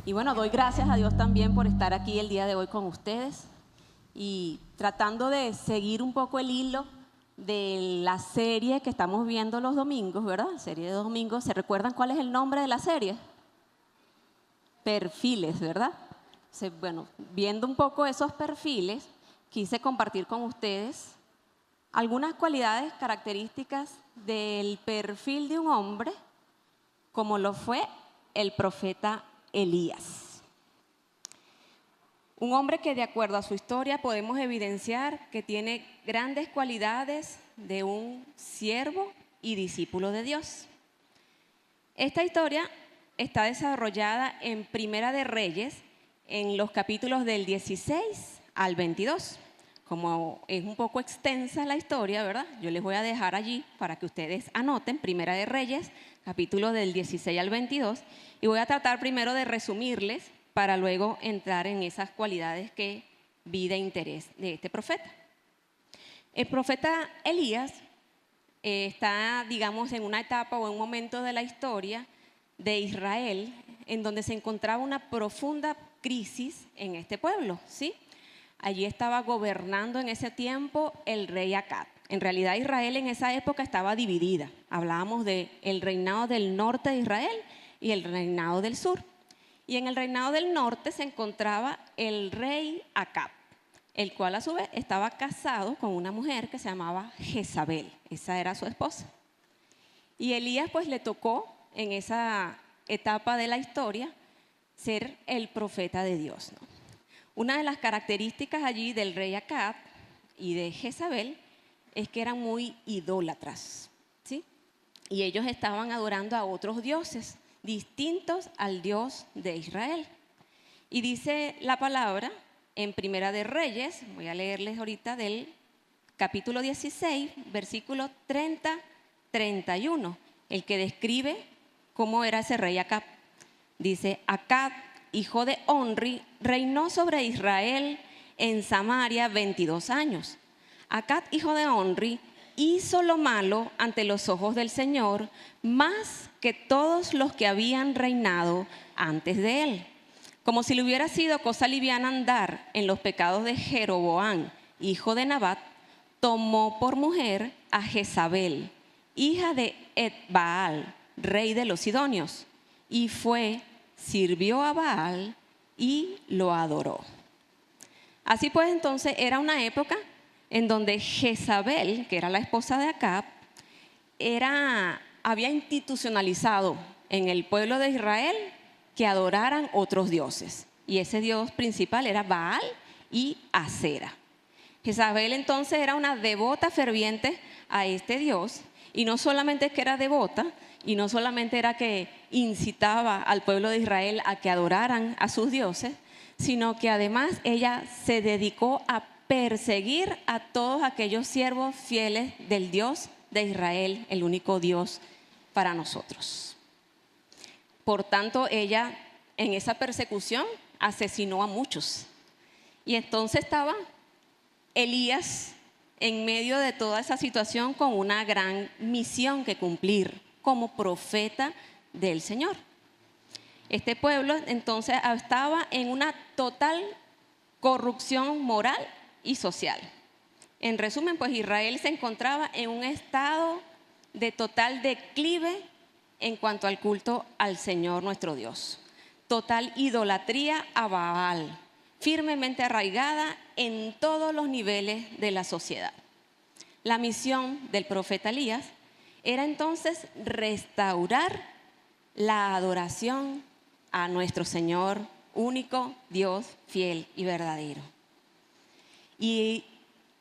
Y bueno, doy gracias a Dios también por estar aquí el día de hoy con ustedes y tratando de seguir un poco el hilo de la serie que estamos viendo los domingos, ¿verdad? Serie de domingos. ¿Se recuerdan cuál es el nombre de la serie? Perfiles, ¿verdad? Bueno, viendo un poco esos perfiles, quise compartir con ustedes algunas cualidades características del perfil de un hombre, como lo fue el profeta Elías. Un hombre que, de acuerdo a su historia, podemos evidenciar que tiene grandes cualidades de un siervo y discípulo de Dios. Esta historia está desarrollada en Primera de Reyes, en los capítulos del 16 al 22. Como es un poco extensa la historia, ¿verdad? Yo les voy a dejar allí para que ustedes anoten Primera de Reyes, capítulos del 16 al 22, y voy a tratar primero de resumirles para luego entrar en esas cualidades que vi de interés de este profeta. El profeta Elías está, digamos, en una etapa o en un momento de la historia de Israel en donde se encontraba una profunda crisis en este pueblo, ¿sí? Allí estaba gobernando en ese tiempo el rey Acab. En realidad Israel en esa época estaba dividida. Hablábamos del reinado del norte de Israel y el reinado del sur. Y en el reinado del norte se encontraba el rey Acab, el cual a su vez estaba casado con una mujer que se llamaba Jezabel. Esa era su esposa. Y Elías pues le tocó en esa etapa de la historia ser el profeta de Dios, ¿no? Una de las características allí del rey Acab y de Jezabel es que eran muy idólatras, ¿sí? Y ellos estaban adorando a otros dioses distintos al Dios de Israel. Y dice la palabra en Primera de Reyes, voy a leerles ahorita del capítulo 16, versículo 30-31, el que describe cómo era ese rey Acab. Dice: Acab, hijo de Onri, reinó sobre Israel en Samaria 22 años. Acab, hijo de Onri, hizo lo malo ante los ojos del Señor, más que todos los que habían reinado antes de él. Como si le hubiera sido cosa liviana andar en los pecados de Jeroboam, hijo de Nabat, tomó por mujer a Jezabel, hija de Etbaal, rey de los Sidonios, y sirvió a Baal y lo adoró. Así pues, entonces era una época en donde Jezabel, que era la esposa de Acab, había institucionalizado en el pueblo de Israel que adoraran otros dioses. Y ese dios principal era Baal y Acera. Jezabel entonces era una devota ferviente a este dios, y no solamente es que era devota, y no solamente era que incitaba al pueblo de Israel a que adoraran a sus dioses, sino que además ella se dedicó a perseguir a todos aquellos siervos fieles del Dios de Israel, el único Dios para nosotros. Por tanto, ella en esa persecución asesinó a muchos. Y entonces estaba Elías en medio de toda esa situación con una gran misión que cumplir como profeta del Señor. Este pueblo entonces estaba en una total corrupción moral y social. En resumen, pues Israel se encontraba en un estado de total declive en cuanto al culto al Señor nuestro Dios. Total idolatría a Baal, firmemente arraigada en todos los niveles de la sociedad. La misión del profeta Elías era entonces restaurar la adoración a nuestro Señor, único Dios fiel y verdadero. Y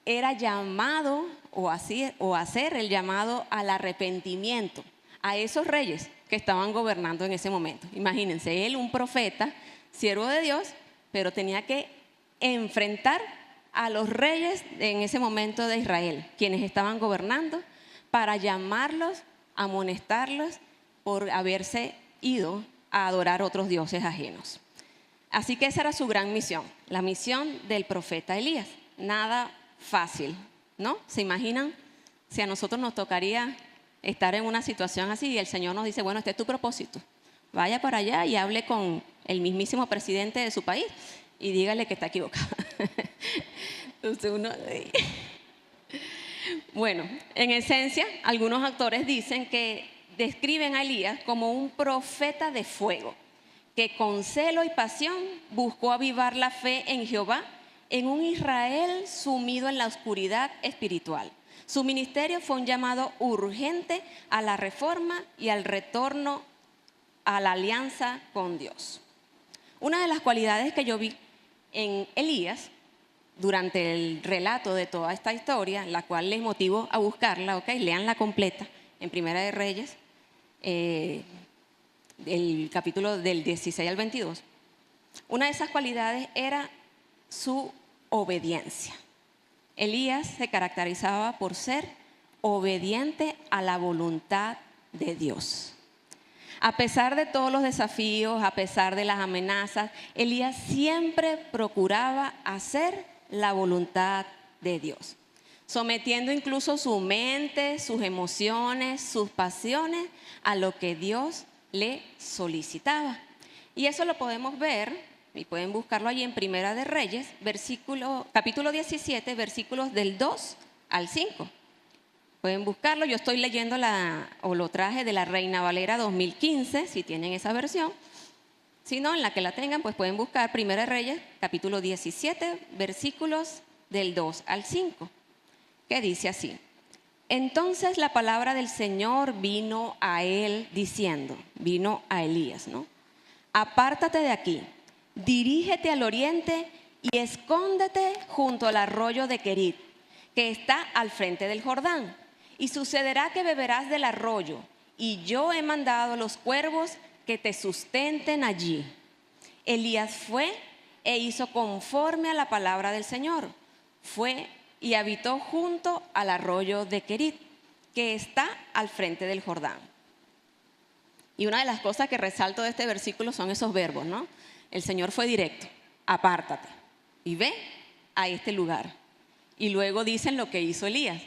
era llamado o hacer el llamado al arrepentimiento a esos reyes que estaban gobernando en ese momento. Imagínense, él, un profeta, siervo de Dios, pero tenía que enfrentar a los reyes en ese momento de Israel, quienes estaban gobernando, para llamarlos, amonestarlos por haberse ido a adorar otros dioses ajenos. Así que esa era su gran misión, la misión del profeta Elías. Nada fácil, ¿no? ¿Se imaginan si a nosotros nos tocaría estar en una situación así y el Señor nos dice: bueno, este es tu propósito, vaya para allá y hable con el mismísimo presidente de su país, y dígale que está equivocado. Entonces uno... Bueno, en esencia, algunos autores dicen que describen a Elías como un profeta de fuego, que con celo y pasión buscó avivar la fe en Jehová en un Israel sumido en la oscuridad espiritual. Su ministerio fue un llamado urgente a la reforma y al retorno a la alianza con Dios. Una de las cualidades que yo vi en Elías durante el relato de toda esta historia, la cual les motivo a buscarla, ¿ok? Leanla completa en Primera de Reyes, el capítulo del 16 al 22. Una de esas cualidades era su obediencia. Elías se caracterizaba por ser obediente a la voluntad de Dios. A pesar de todos los desafíos, a pesar de las amenazas, Elías siempre procuraba hacer la voluntad de Dios, sometiendo incluso su mente, sus emociones, sus pasiones a lo que Dios le solicitaba. Y eso lo podemos ver, y pueden buscarlo allí en Primera de Reyes, capítulo 17, versículos del 2 al 5. Pueden buscarlo, yo estoy leyendo lo traje de la Reina Valera 2015, si tienen esa versión. Si no, en la que la tengan, pues pueden buscar Primera de Reyes, capítulo 17, versículos del 2 al 5, que dice así: Entonces la palabra del Señor vino a él diciendo, vino a Elías, ¿no? Apártate de aquí, dirígete al oriente y escóndete junto al arroyo de Querit, que está al frente del Jordán. Y sucederá que beberás del arroyo, y yo he mandado a los cuervos que te sustenten allí. Elías fue e hizo conforme a la palabra del Señor. Fue y habitó junto al arroyo de Querit, que está al frente del Jordán. Y una de las cosas que resalto de este versículo son esos verbos, ¿no? El Señor fue directo: apártate y ve a este lugar. Y luego dicen lo que hizo Elías,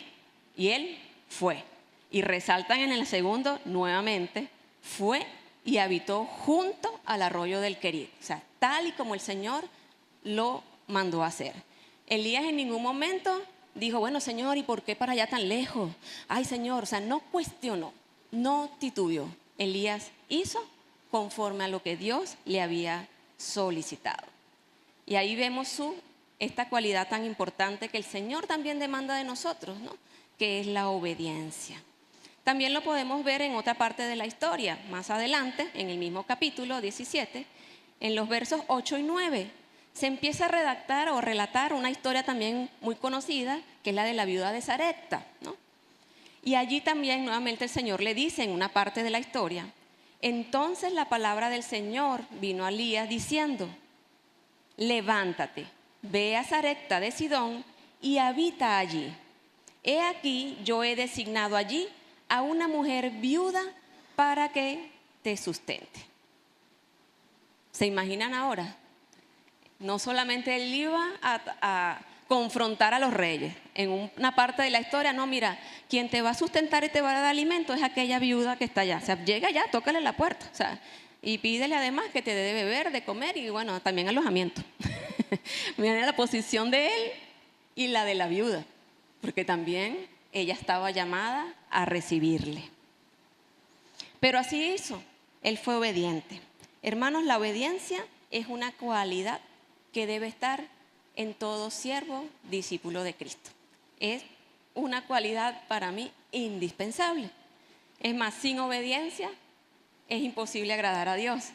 y él fue. Y resaltan en el segundo nuevamente: fue y habitó junto al arroyo del Querit. O sea, tal y como el Señor lo mandó a hacer. Elías en ningún momento dijo, bueno, Señor, ¿y por qué para allá tan lejos? Ay, Señor, o sea, no cuestionó, no titubeó. Elías hizo conforme a lo que Dios le había solicitado. Y ahí vemos esta cualidad tan importante que el Señor también demanda de nosotros, ¿no? Que es la obediencia. También lo podemos ver en otra parte de la historia, más adelante, en el mismo capítulo 17, en los versos 8 y 9. Se empieza a redactar o relatar una historia también muy conocida, que es la de la viuda de Sarepta, ¿no? Y allí también nuevamente el Señor le dice en una parte de la historia: entonces la palabra del Señor vino a Elías diciendo: levántate, ve a Sarepta de Sidón y habita allí. He aquí, yo he designado allí a una mujer viuda para que te sustente. ¿Se imaginan ahora? No solamente él iba a confrontar a los reyes. En una parte de la historia, no, mira, quien te va a sustentar y te va a dar alimento es aquella viuda que está allá. O sea, llega allá, tócale la puerta. O sea, y pídele además que te dé de beber, de comer y bueno, también alojamiento. Miren la posición de él y la de la viuda, porque también ella estaba llamada a recibirle. Pero así hizo, él fue obediente. Hermanos, la obediencia es una cualidad que debe estar en todo siervo, discípulo de Cristo. Es una cualidad para mí indispensable. Es más, sin obediencia es imposible agradar a Dios,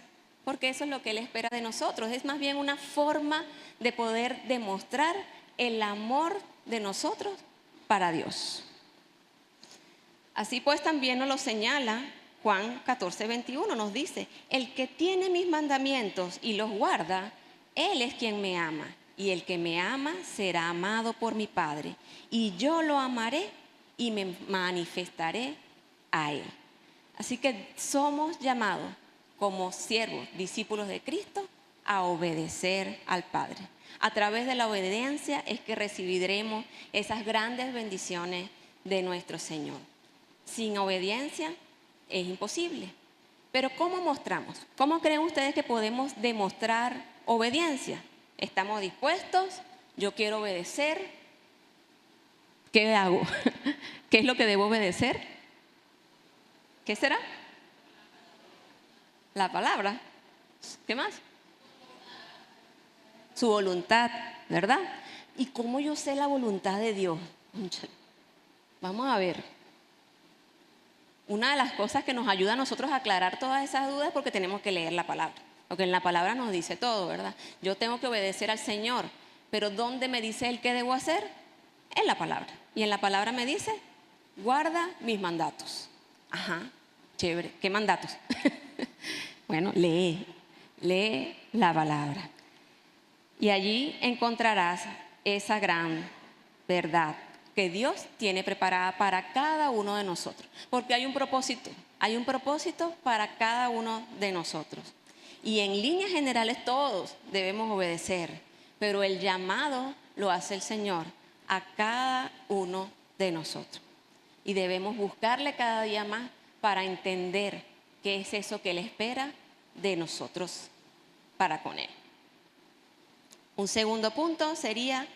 porque eso es lo que Él espera de nosotros. Es más bien una forma de poder demostrar el amor de nosotros para Dios. Así pues también nos lo señala Juan 14, 21, nos dice: el que tiene mis mandamientos y los guarda, él es quien me ama, y el que me ama será amado por mi Padre, y yo lo amaré y me manifestaré a él. Así que somos llamados como siervos, discípulos de Cristo, a obedecer al Padre. A través de la obediencia es que recibiremos esas grandes bendiciones de nuestro Señor. Sin obediencia es imposible. Pero ¿cómo mostramos? ¿Cómo creen ustedes que podemos demostrar obediencia? ¿Estamos dispuestos? ¿Yo quiero obedecer? ¿Qué hago? ¿Qué es lo que debo obedecer? ¿Qué será? La palabra. ¿Qué más? Su voluntad, ¿verdad? ¿Y cómo yo sé la voluntad de Dios? Vamos a ver. Una de las cosas que nos ayuda a nosotros a aclarar todas esas dudas es porque tenemos que leer la palabra. Porque en la palabra nos dice todo, ¿verdad? Yo tengo que obedecer al Señor, pero ¿dónde me dice Él qué debo hacer? En la palabra. Y en la palabra me dice, guarda mis mandatos. Ajá, chévere. ¿Qué mandatos? Bueno, lee la palabra. Y allí encontrarás esa gran verdad que Dios tiene preparada para cada uno de nosotros. Porque hay un propósito para cada uno de nosotros. Y en líneas generales todos debemos obedecer, pero el llamado lo hace el Señor a cada uno de nosotros. Y debemos buscarle cada día más para entender qué es eso que Él espera de nosotros para con Él. Un segundo punto sería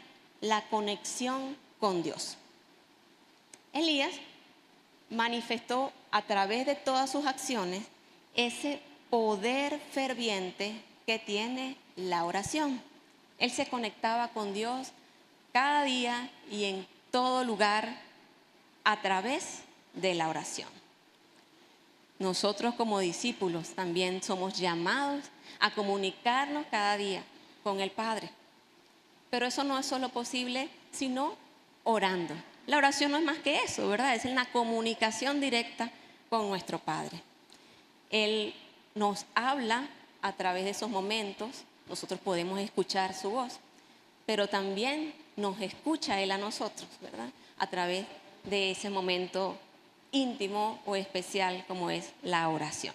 la conexión con Dios. Elías manifestó a través de todas sus acciones ese poder ferviente que tiene la oración. Él se conectaba con Dios cada día y en todo lugar a través de la oración. Nosotros como discípulos también somos llamados a comunicarnos cada día con el Padre. Pero eso no es solo posible sino orando. La oración no es más que eso, ¿verdad? Es una comunicación directa con nuestro Padre. Él nos habla a través de esos momentos, nosotros podemos escuchar su voz, pero también nos escucha Él a nosotros, ¿verdad? A través de ese momento íntimo o especial como es la oración.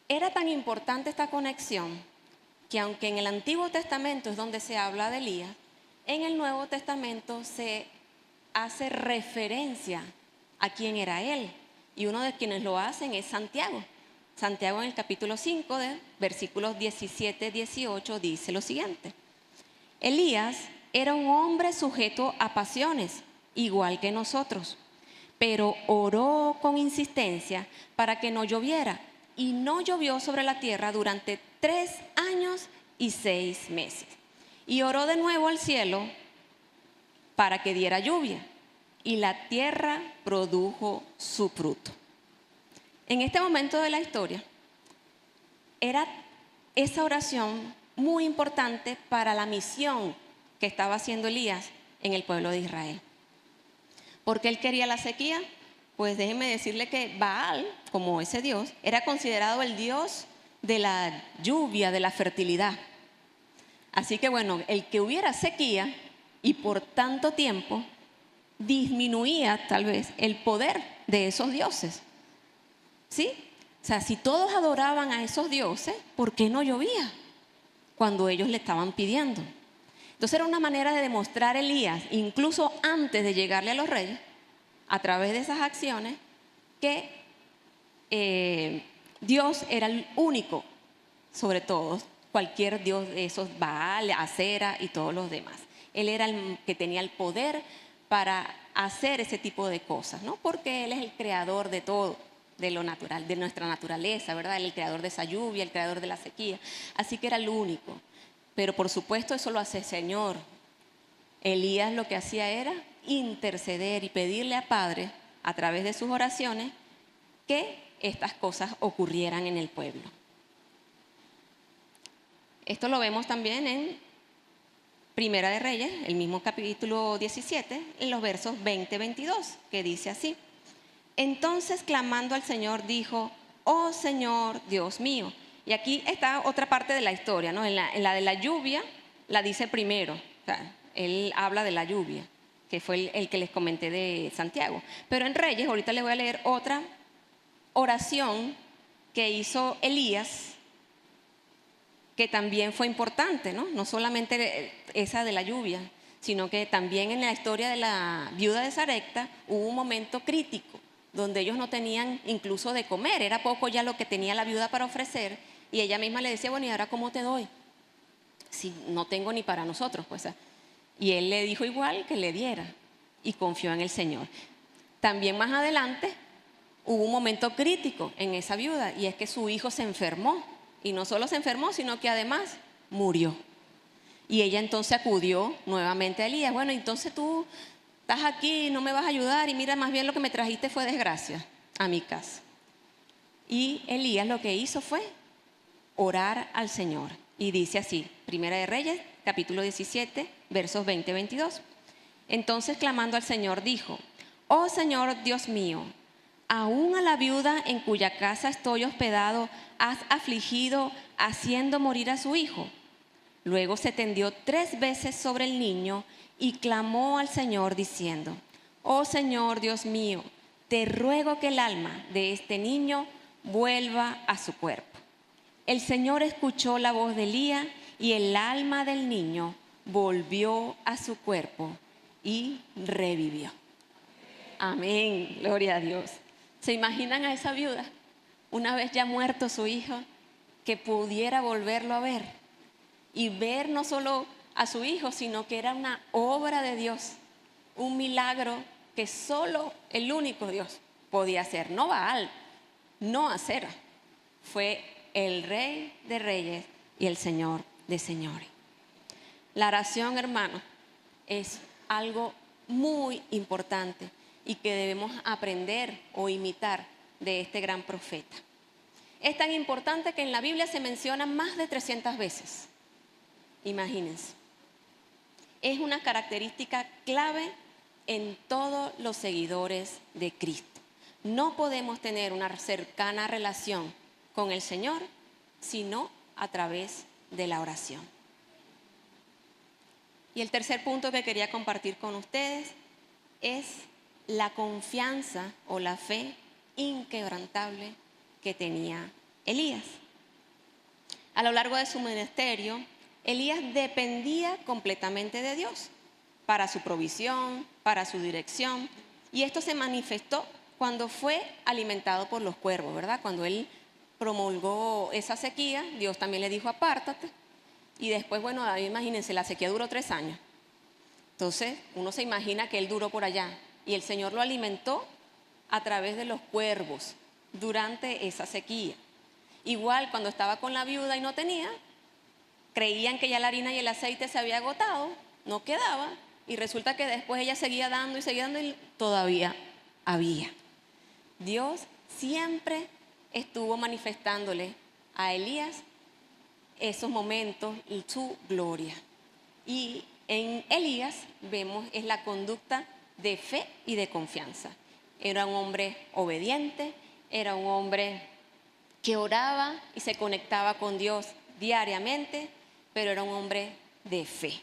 Era tan importante esta conexión que aunque en el Antiguo Testamento es donde se habla de Elías, en el Nuevo Testamento se hace referencia a quién era él. Y uno de quienes lo hacen es Santiago. Santiago en el capítulo 5, versículos 17-18, dice lo siguiente. Elías era un hombre sujeto a pasiones, igual que nosotros, pero oró con insistencia para que no lloviera. Y no llovió sobre la tierra durante 3 años y 6 meses. Y oró de nuevo al cielo para que diera lluvia. Y la tierra produjo su fruto. En este momento de la historia, era esa oración muy importante para la misión que estaba haciendo Elías en el pueblo de Israel. ¿Por qué él quería la sequía? Pues déjenme decirle que Baal, como ese dios, era considerado el dios de la lluvia, de la fertilidad. Así que bueno, el que hubiera sequía y por tanto tiempo disminuía tal vez el poder de esos dioses. ¿Sí? O sea, si todos adoraban a esos dioses, ¿por qué no llovía cuando ellos le estaban pidiendo? Entonces era una manera de demostrar Elías, incluso antes de llegarle a los reyes, a través de esas acciones, que Dios era el único sobre todos, cualquier dios de esos, Baal, Acera y todos los demás. Él era el que tenía el poder para hacer ese tipo de cosas, ¿no? Porque Él es el creador de todo, de lo natural, de nuestra naturaleza, ¿verdad? Él es el creador de esa lluvia, el creador de la sequía. Así que era el único. Pero por supuesto eso lo hace el Señor. Elías lo que hacía era interceder y pedirle al Padre, a través de sus oraciones, que estas cosas ocurrieran en el pueblo. Esto lo vemos también en Primera de Reyes, el mismo capítulo 17, en los versos 20-22, que dice así. Entonces, clamando al Señor, dijo, oh Señor, Dios mío. Y aquí está otra parte de la historia, ¿no? En la de la lluvia, la dice primero. O sea, él habla de la lluvia, que fue el que les comenté de Santiago. Pero en Reyes, ahorita les voy a leer otra oración que hizo Elías, que también fue importante, ¿no? No solamente esa de la lluvia, sino que también en la historia de la viuda de Sarepta hubo un momento crítico donde ellos no tenían incluso de comer, era poco ya lo que tenía la viuda para ofrecer, y ella misma le decía, bueno, ¿y ahora cómo te doy? Si no tengo ni para nosotros, pues. Y él le dijo igual que le diera, y confió en el Señor. También más adelante hubo un momento crítico en esa viuda, y es que su hijo se enfermó, y no solo se enfermó, sino que además murió. Y ella entonces acudió nuevamente a Elías, bueno, entonces tú estás aquí, no me vas a ayudar, y mira, más bien lo que me trajiste fue desgracia a mi casa. Y Elías lo que hizo fue orar al Señor, y dice así, Primera de Reyes, capítulo 17, versos 20-22. Entonces, clamando al Señor, dijo, oh Señor Dios mío, aún a la viuda en cuya casa estoy hospedado has afligido, haciendo morir a su hijo. Luego se tendió 3 veces sobre el niño y clamó al Señor diciendo, oh Señor Dios mío, te ruego que el alma de este niño vuelva a su cuerpo. El Señor escuchó la voz de Elías y el alma del niño volvió a su cuerpo y revivió. Amén, gloria a Dios. ¿Se imaginan a esa viuda, una vez ya muerto su hijo, que pudiera volverlo a ver? Y ver no solo a su hijo, sino que era una obra de Dios, un milagro que solo el único Dios podía hacer. No Baal, no Acera, fue el Rey de Reyes y el Señor de Señores. La oración, hermano, es algo muy importante y que debemos aprender o imitar de este gran profeta. Es tan importante que en la Biblia se menciona más de 300 veces. Imagínense. Es una característica clave en todos los seguidores de Cristo. No podemos tener una cercana relación con el Señor sino a través de la oración. Y el tercer punto que quería compartir con ustedes es la confianza o la fe inquebrantable que tenía Elías. A lo largo de su ministerio, Elías dependía completamente de Dios para su provisión, para su dirección, y esto se manifestó cuando fue alimentado por los cuervos, ¿verdad? Cuando él promulgó esa sequía, Dios también le dijo apártate, y después, bueno, imagínense, la sequía duró 3 años. Entonces, uno se imagina que él duró por allá, y el Señor lo alimentó a través de los cuervos durante esa sequía. Igual, cuando estaba con la viuda y no tenía, creían que ya la harina y el aceite se había agotado, no quedaba, y resulta que después ella seguía dando y todavía había. Dios siempre estuvo manifestándole a Elías esos momentos y su gloria. Y en Elías vemos es la conducta de fe y de confianza. Era un hombre obediente, era un hombre que oraba y se conectaba con Dios diariamente, pero era un hombre de fe.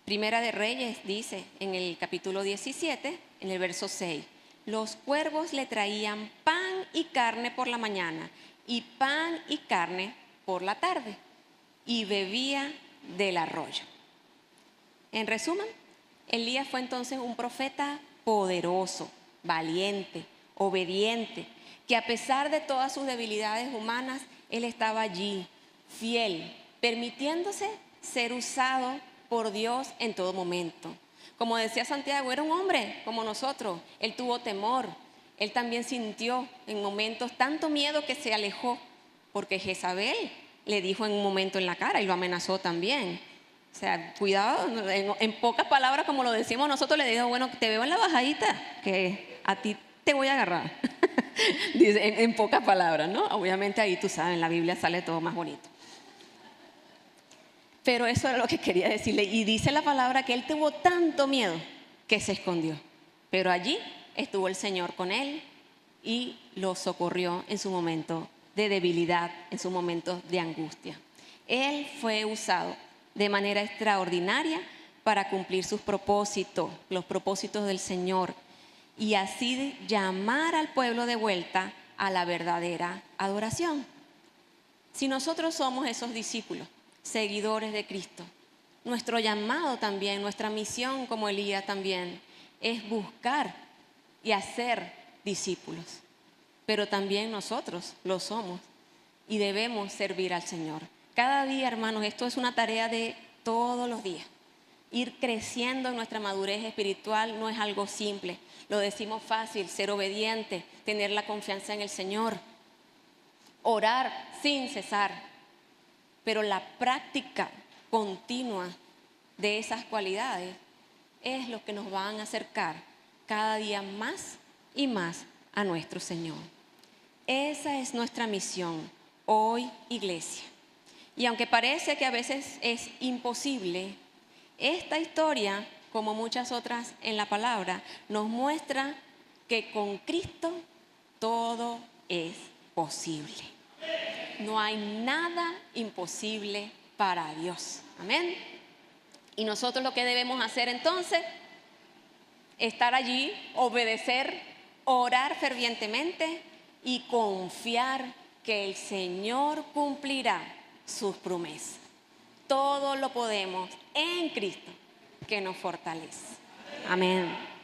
Primera de Reyes dice en el capítulo 17, en el verso 6, los cuervos le traían pan y carne por la mañana y pan y carne por la tarde, y bebía del arroyo. En resumen, Elías fue entonces un profeta poderoso, valiente, obediente, que a pesar de todas sus debilidades humanas, él estaba allí, fiel, permitiéndose ser usado por Dios en todo momento. Como decía Santiago, era un hombre como nosotros. Él tuvo temor, él también sintió en momentos tanto miedo que se alejó, porque Jezabel le dijo en un momento en la cara y lo amenazó también. O sea, cuidado, en pocas palabras, como lo decimos nosotros, le dijo, bueno, te veo en la bajadita, que a ti te voy a agarrar. Dice, en pocas palabras, ¿no? Obviamente ahí tú sabes, en la Biblia sale todo más bonito. Pero eso era lo que quería decirle. Y dice la palabra que él tuvo tanto miedo que se escondió. Pero allí estuvo el Señor con él y lo socorrió en su momento de debilidad, en su momento de angustia. Él fue usado de manera extraordinaria para cumplir sus propósitos, los propósitos del Señor, y así llamar al pueblo de vuelta a la verdadera adoración. Si nosotros somos esos discípulos, seguidores de Cristo, nuestro llamado también, nuestra misión como Elías también, es buscar y hacer discípulos. Pero también nosotros lo somos y debemos servir al Señor. Cada día, hermanos, esto es una tarea de todos los días. Ir creciendo en nuestra madurez espiritual no es algo simple. Lo decimos fácil, ser obediente, tener la confianza en el Señor, orar sin cesar. Pero la práctica continua de esas cualidades es lo que nos van a acercar cada día más y más a nuestro Señor. Esa es nuestra misión hoy, iglesia. Y aunque parece que a veces es imposible, esta historia, como muchas otras en la palabra, nos muestra que con Cristo todo es posible. No hay nada imposible para Dios. Amén. Y nosotros lo que debemos hacer entonces, estar allí, obedecer, orar fervientemente y confiar que el Señor cumplirá sus promesas. Todo lo podemos en Cristo que nos fortalece. Amén.